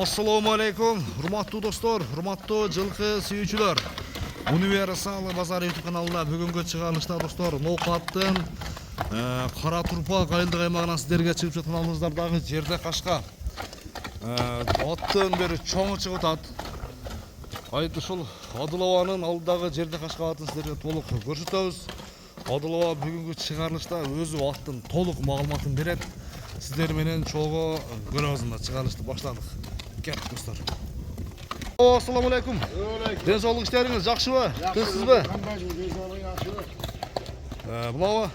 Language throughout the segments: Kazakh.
Assalamu alaikum, hurmatlı dostlar, hurmatlı жылқы сүйүүчүлөр. Универсал базар YouTube каналына бүгүнкү чыгарылышта достор, ноокаттын кара турпак айылдык аймагынан сиздерге чыгып жаткан алдыңыздардагы жерде кашка аттын бери чоңу чыгып атат. Айты ушул Адылованын алдыдагы жерде кашка атын сиздерге толук көрсөтөбүз. Адылова бүгүнкү чыгарылышта өзү аттын толук маалыматын берет. Сиздер менен чогуу көрөбүз. Чыгарылышты баштадык. Кеп достор. Assalamu alaikum. Денсаулык иштериңиз жакшыбы? Тынчсызбы? Булабы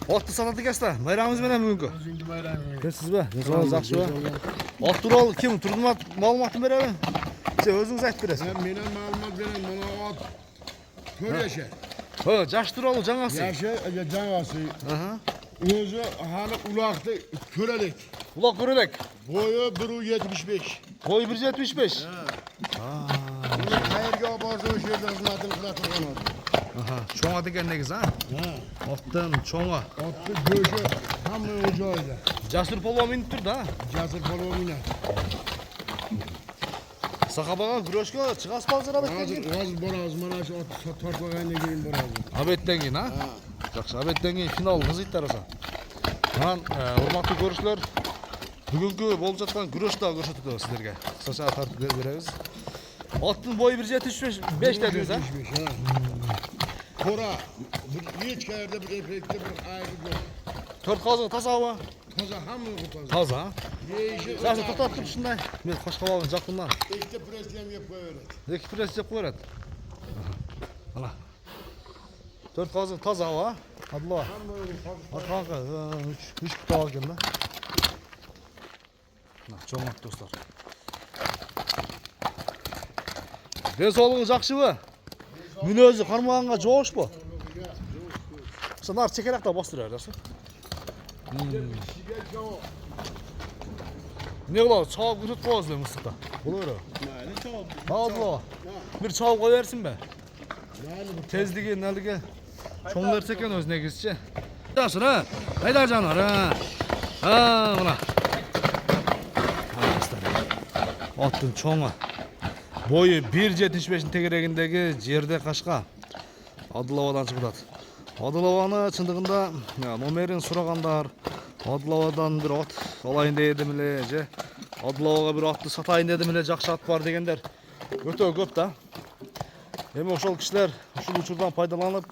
атты сатат экенсиз. Байрамыңыз менен бүгүнкү. Өзүңдү байрамыңыз. Тынчсызбы? Денсаулыгыңыз жакшыбы? Ат тууралуу ким маалыматын береби? Сиз өзүңүз айтып бересиз. Менен маалымат берем, мына ат көрөшө. Жаш тууралуу жаңасы. Яшы жаңасы. Өзү ханы улакты көрөлүк. Улак көрөлүк. Бою 1.75. Boyu 1.75. Bunu kayırga barsa o жерде кызматын кыла турган ат. Чоң ат экен негизи, Аттын чоңу. Атты көшө хамы о жайда. Жасыр полбо минип тур да. Жасыр полбо мине. Сахабага күрөшкө чыгасызбы азыр Азыр барабыз, мына шу ат тартпагандан кийин барабыз. Абеттен кийин, Жакшы, абеттен кийин финал кызыйт араса. Анан урматтуу көрүүчүлөр, бүгүнкү болуп жаткан күрөш да көрсөтөбүз сиздерге. Кысача тартып беребиз. Аттын бою 1.75 дедиңиз, Кора, эч кайерде бир эффекти бир айры жок. Төрт казыгы тазабы? Таза, хамы таза. Таза. Ейши Жакшы, токтоп тур ушундай. Мен кошкабалдын жакынынан. экте пресслем жеп кое берет. Эки пресс жеп коерат. Ана. Төрт казыгы тазабы, Адылова? Арканка 3 табак экен да. Чоң ат достор. Денсаулыгыңыз жакшыбы? Мүнөзү кармаганга жоошпу? Нар чекеракта бастырар, жакшы. Не кылабыз? Чабып көрсөтүп коебуз мысыкта. Боло береби? Майли чабып. Адылова. Бир чабып кое берсинби? Тездиги налиге чоң нерсе экен өз негизичи. Жакшы, айда жанар, мына. Аттын чоңу. Бою 1.75 тегерегиндеги жерде кашка Адыловадан чыгып атат. Адылованы чындыгында номерин сурагандар, Адыловадан бир ат алайын дедим эле же Адыловага бир атты сатайын дедим эле, жакшы ат бар дегендер өтө көп да. Эми ошол кишилер ушул учурдан пайдаланып,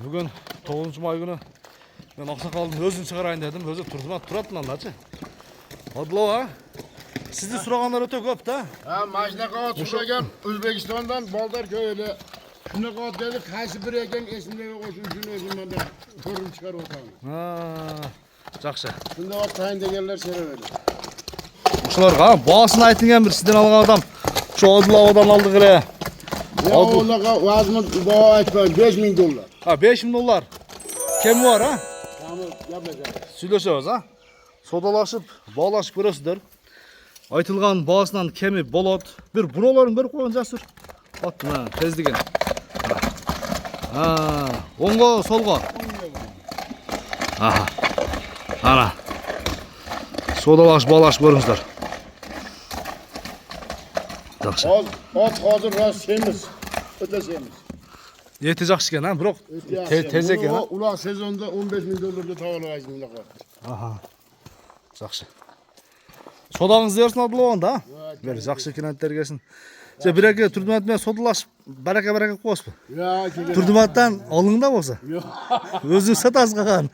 бүгүн 9-май күнү мен аксакалдын өзүн чыгарайын дедим, өзү турат мындачы. Адылова, сизди сурагандар өтө көп да. Машинаға ат сұраған Өзбекстандан балдар көйлі. Шунаға ат деді, қайсы бір екен есімдегі қошу үшін өзім мында көрім шығар отағын. Жакшы. Шunda ат қайын дегенлер сері өйлі. Ушуларга баасын айтыңан бир сизден алган адам. Şu Adılavadan aldık ele. Ya oğlağa vazmı bana айтпайын, $5.000. 5.000 dolar. Kemi var ha? Tamam, yapacağım. Сүйлөшөбүз, Содалашып, баалашып көрөсүздөр. Айтылган баасынан кеми болот. Бир буролорун берип койгон жасыр. Аттын тездигин. Оңго, солго. Ана. Содалаш, баалашып көрүңүздөр. Жакшы. At hazır rast semiz. Öte semiz. Эти жакшы экен, бирок тез экен. Улак сезонда $15.000 табалайсың улакка. Жакшы. Содаңызды берсин Адылован да? Бер жакшы клиенттер келсин. Же биреке Турдумат менен содалашып, барака коесузбу? Турдуматтан алың да болсо. Өзү сатасыз калган.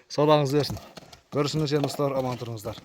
Содаңызды берсин. Көрүшүңүз, достор, аман туруңуздар.